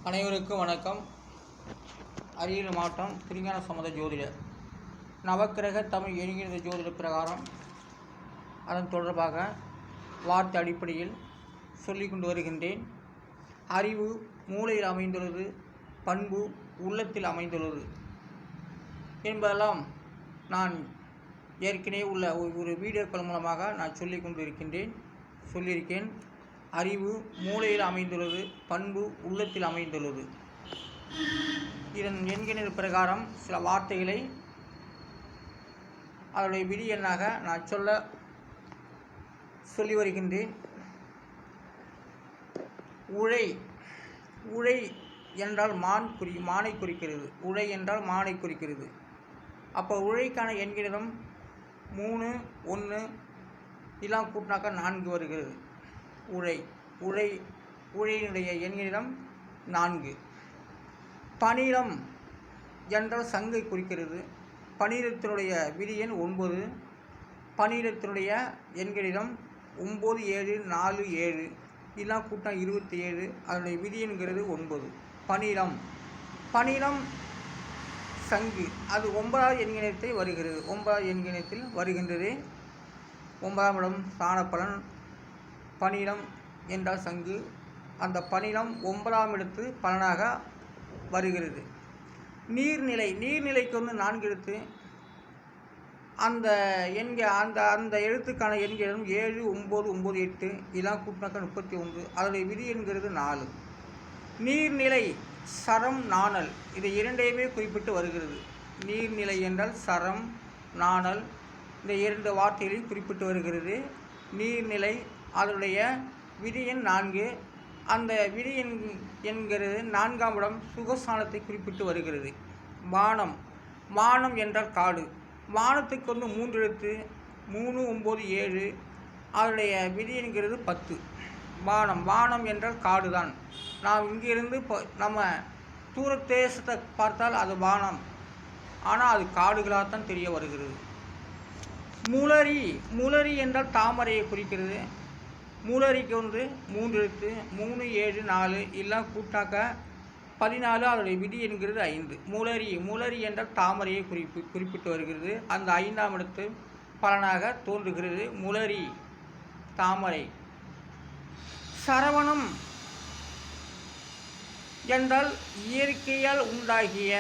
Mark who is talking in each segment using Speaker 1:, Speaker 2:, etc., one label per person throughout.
Speaker 1: அனைவருக்கும் வணக்கம். அரியலூர் மாவட்டம் திருஞான சம்பந்த ஜோதிடர். நவக்கிரக தமிழ் எண்கிற ஜோதிட பிரகாரம் அதன் தொடர்பாக வார்த்தை அடிப்படையில் சொல்லிக் கொண்டு வருகின்றேன். அறிவு மூளையில் அமைந்துள்ளது, பண்பு உள்ளத்தில் அமைந்துள்ளது என்பதெல்லாம் நான் ஏற்கனவே உள்ள ஒரு வீடியோக்கள் மூலமாக நான் சொல்லிக் கொண்டு சொல்லியிருக்கேன். அறிவு மூளையில் அமைந்துள்ளது, பண்பு உள்ளத்தில் அமைந்துள்ளது. இதன் எண்கிணறு பிரகாரம் சில வார்த்தைகளை அதனுடைய விதி எண்ணாக நான் சொல்லி வருகின்றேன். உழை உழை என்றால் மானை குறிக்கிறது. உழை என்றால் மானை குறிக்கிறது. அப்போ உழைக்கான எண்கிணறும் 3, 1 இதெல்லாம் கூட்டினாக்கா 4 வருகிறது. உழையினுடைய எண்கிணம் 4. பனிலம் என்றால் சங்கை குறிக்கிறது. பனிலத்தினுடைய விதி எண் 9. பனிலத்தினுடைய எண்கிணம் 9, 7, 4, 7 இதெல்லாம் கூட்டினா 27. அதனுடைய விதி என்கிறது 9. பனிலம் சங்கு அது 9வது எண்கிணத்தை வருகிறது. 9வது எண்கிணத்தில் வருகின்றது. 9ஆம் இடம் சாணப்பலன். பனிலம் என்றால் சங்கு. அந்த பனிலம் 9ஆம் இடத்து பலனாக வருகிறது. நீர்நிலைக்கு 4 எழுத்து. அந்த அந்த எழுத்துக்கான எண்களும் 7, 9, 9, 8 இதெல்லாம் கூட்டினாக்கா 31. அதனுடைய விதி என்கிறது 4. நீர்நிலை சரம் நாணல் இது இரண்டையுமே குறிப்பிட்டு வருகிறது. நீர்நிலை என்றால் சரம் நாணல் இந்த 2 வார்த்தைகளையும் குறிப்பிட்டு வருகிறது. நீர்நிலை அதனுடைய விதி எண் 4. அந்த விதி என்கிறது 4ஆம் இடம் சுகஸ்தானத்தை குறிப்பிட்டு வருகிறது. வானம் என்றால் காடு. வானத்துக்கு 3 எழுத்து. 3, 9, 7 அதனுடைய விதி என்கிறது 10. வானம் என்றால் காடு தான். நாம் இங்கிருந்து நம்ம தூரதேசத்தை பார்த்தால் அது வானம், ஆனால் அது காடுகளாகத்தான் தெரிய வருகிறது. முளரி என்றால் தாமரையை குறிக்கிறது. முளரிக்கு 3 எழுத்து. 3, 7, 4 எல்லாம் கூட்டாக்க 14. அதனுடைய விதி என்கிறது 5. முளரி என்றால் தாமரையை குறிப்பிட்டு வருகிறது. அந்த 5ஆம் இடத்து பலனாக தோன்றுகிறது முளரி தாமரை. சரவணம் என்றால் இயற்கையால் உண்டாகிய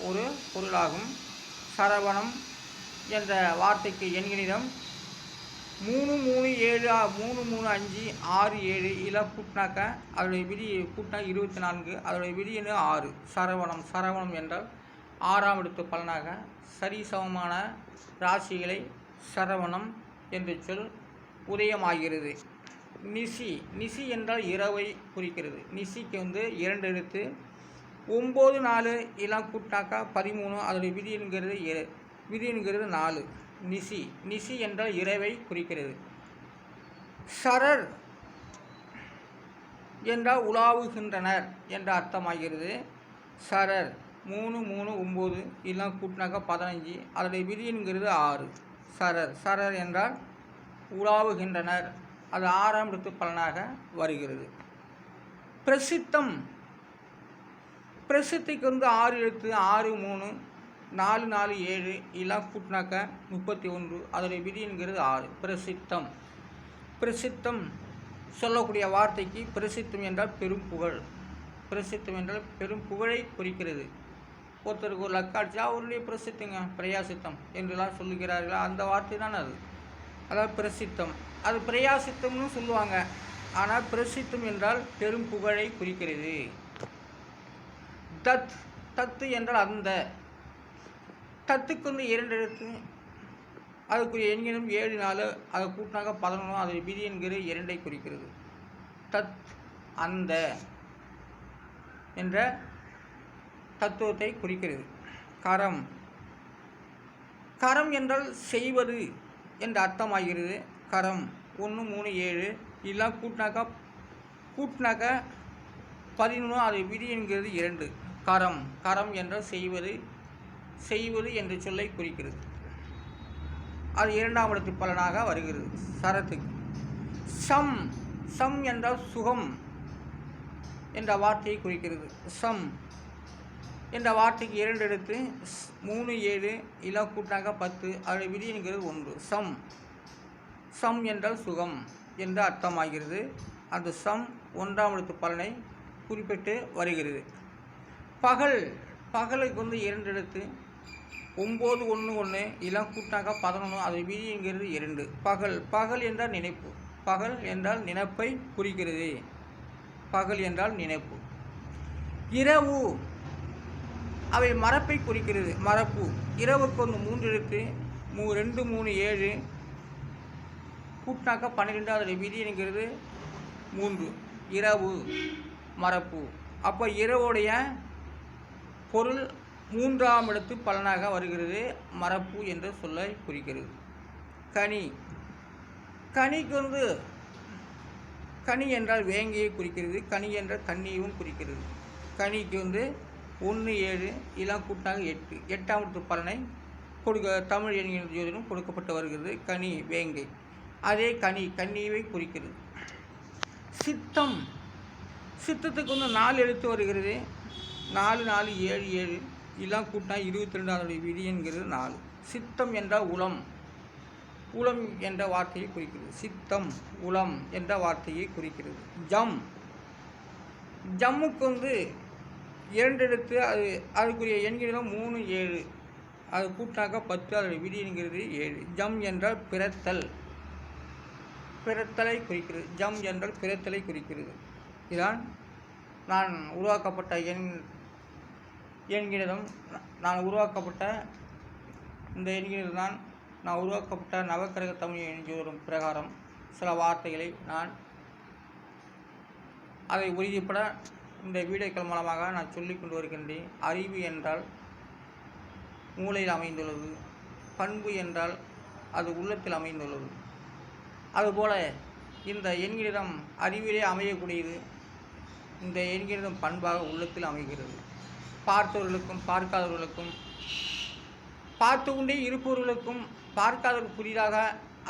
Speaker 1: ஒரு பொருளாகும். சரவணம் என்ற வார்த்தைக்கு எண்கிணிதம் 3, 3, 7, 3, 3, 5, 6, 7 இதெல்லாம் கூட்டினாக்க அதனுடைய விதி கூட்டினா 24. அதனுடைய விதி என்ன 6. சரவணம் என்றால் 6ஆம் இடத்து பலனாக சரிசமமான ராசிகளை சரவணம் என்று சொல் உதயமாகிறது. நிசி என்றால் இரவை குறிக்கிறது. நிசிக்கு 2 எழுத்து. 9, 4 இதெல்லாம் கூட்டினாக்கா 13. அதனுடைய விதி என்கிறது 4. நிசி என்றால் இரவை குறிக்கிறது. சரர் என்றால் உலாவுகின்றனர் என்ற அர்த்தமாகிறது. சரர் 3, 3, 9 இதெல்லாம் கூட்டினாக்கா 15. அதனுடைய விதி என்கிறது 6. சரர் என்றால் உலாவுகின்றனர். அது 6ஆம் இடத்து பலனாக வருகிறது. பிரசித்திக்கு 6 எழுத்து. 6, 3, 4, 4, 7 இதெல்லாம் கூட்டினாக்க 31. அதனுடைய விதி என்கிறது 6. பிரசித்தம் சொல்லக்கூடிய வார்த்தைக்கு பிரசித்தம் என்றால் பெரும் புகழ். பிரசித்தம் என்றால் பெரும் புகழை குறிக்கிறது. ஒருத்தருக்கு ஒரு லக்காட்சி அவருடைய பிரசித்தங்க பிரயாசித்தம் என்றெல்லாம் சொல்லுகிறார்களா, அந்த வார்த்தை தான் அது. அதாவது பிரசித்தம் அது பிரயாசித்தம்னு சொல்லுவாங்க. ஆனால் பிரசித்தம் என்றால் பெரும் புகழை குறிக்கிறது. தத்து என்றால் அந்த. தத்துக்கு 2 எழுத்து. அதுக்குரிய எண்கிணம் 7, 4 அதை கூட்டினாக்க 11. அது விதி என்கிற 2ஐ குறிக்கிறது. அந்த என்ற தத்துவத்தை குறிக்கிறது. கரம் என்றால் செய்வது என்ற அர்த்தமாகிறது. கரம் 1, 3, 7 இதெல்லாம் கூட்டினாக்க 11. அது விதி என்கிறது 2. கரம் என்றால் செய்வது என்ற சொல்லை குறிக்கிறது. அது 2ஆம் இடத்து பலனாக வருகிறது. சரத்துக்கு சம் என்றால் சுகம். என்ற வார்த்தையை குறிக்கிறது. சம் என்ற வார்த்தைக்கு 2 எழுத்து 3 7 இலா கூட்டாக 10. அதனுடைய விதி என்கிறது 1. சம் சம் என்றால் சுகம் என்று அர்த்தமாகிறது. அந்த சம் 1ஆம் எழுத்து பலனை குறிப்பிட்டு வருகிறது. பகல் பகலுக்கு 2 எழுத்து 9 1 1 இலா கூட்டாக 11. அதை விதி என்கிறது 2. பகல் பகல் என்றால் நினைப்பு. பகல் என்றால் நினைப்பை குறிக்கிறது. பகல் என்றால் நினைப்பு. இரவு அவை மரப்பை குறிக்கிறது. மரப்பு இரவுக்கு 3 எழுத்து 2 3 7 கூட்டாக 12. அதனுடைய விதி என்கிறது 3. இரவு மரப்பு. அப்போ இரவுடைய பொருள் 3ஆம் எழுத்து பலனாக வருகிறது. மரப்பு என்ற சொல்லை குறிக்கிறது. கனி கனிக்கு கனி என்றால் வேங்கையை குறிக்கிறது. கனி என்றால் கண்ணியும் குறிக்கிறது. கனிக்கு 1 7 இலாம் கூட்டாக 8. 8ஆம் எழுத்து பலனை தமிழ் என்கிற ஜோதிடம் கொடுக்கப்பட்டு வருகிறது. கனி வேங்கை. அதே கன்னியை குறிக்கிறது. சித்தம் சித்தத்துக்கு 4 எழுத்து வருகிறது. 4 4 7 7 இலாம் கூட்டாக 22. அதனுடைய விதி என்கிறது 4. சித்தம் என்றால் உளம். உளம் என்ற வார்த்தையை குறிக்கிறது. சித்தம் உளம் என்ற வார்த்தையை குறிக்கிறது. ஜம்முக்கு 2 எழுத்து அதுக்குரிய எண்களிடம் 3 7 அது கூட்டாக 10. அதனுடைய விதி என்கிறது 7. ஜம் என்றால் பிறத்தலை குறிக்கிறது. ஜம் என்றால் பிறத்தலை குறிக்கிறது. இதான் நான் உருவாக்கப்பட்ட எண்களிடம் நான் உருவாக்கப்பட்ட இந்த எண்களில் தான் நான் உருவாக்கப்பட்ட நவக்கிரக தமிழ் எண்ஜோதிடம் பிரகாரம் சில வார்த்தைகளை நான் அதை உறுதிப்பட இந்த வீடியோக்கள் மூலமாக நான் சொல்லிக் கொண்டு வருகின்றேன். அறிவு என்றால் மூளையில் அமைந்துள்ளது. பண்பு என்றால் அது உள்ளத்தில் அமைந்துள்ளது. அதுபோல இந்த எண்களிடம் அறிவிலே அமையக்கூடியது. இந்த எண்களிடம் பண்பாக உள்ளத்தில் அமைகிறது. பார்த்தவர்களுக்கும் பார்க்காதவர்களுக்கும் பார்த்து கொண்டே இருப்பவர்களுக்கும் பார்க்காதவர்கள் புதிதாக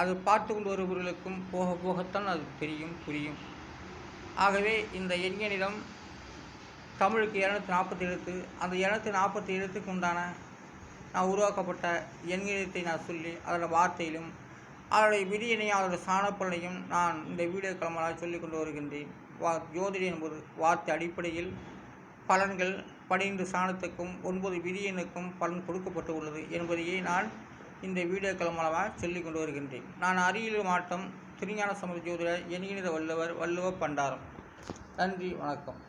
Speaker 1: அது பார்த்து கொண்டு வருபவர்களுக்கும் போக போகத்தான் அது புரியும். ஆகவே இந்த எண்களிடம் தமிழுக்கு 240 எழுத்து. அந்த 240 எழுத்துக்கு உண்டான நான் உருவாக்கப்பட்ட எண்களிடத்தை நான் சொல்லி அதோட வார்த்தையிலும் அதனுடைய விதியினையும் அதோட சாணப்பலனையும் நான் இந்த வீடியோக்கள் மூலம் சொல்லிக் கொண்டு வருகின்றேன். ஜோதிடம் என்பது வார்த்தை அடிப்படையில் பலன்கள் 12 சாணத்துக்கும் 9 விதியனுக்கும் பலன் கொடுக்கப்பட்டு உள்ளது என்பதையே நான் இந்த வீடியோக்கள் மூலமாக சொல்லிக் கொண்டு வருகின்றேன். நான் அரியலூர் மாவட்டம் திருஞான சம்பந்த ஜோதிடர் என்கிற வள்ளுவ பண்டாரம். நன்றி, வணக்கம்.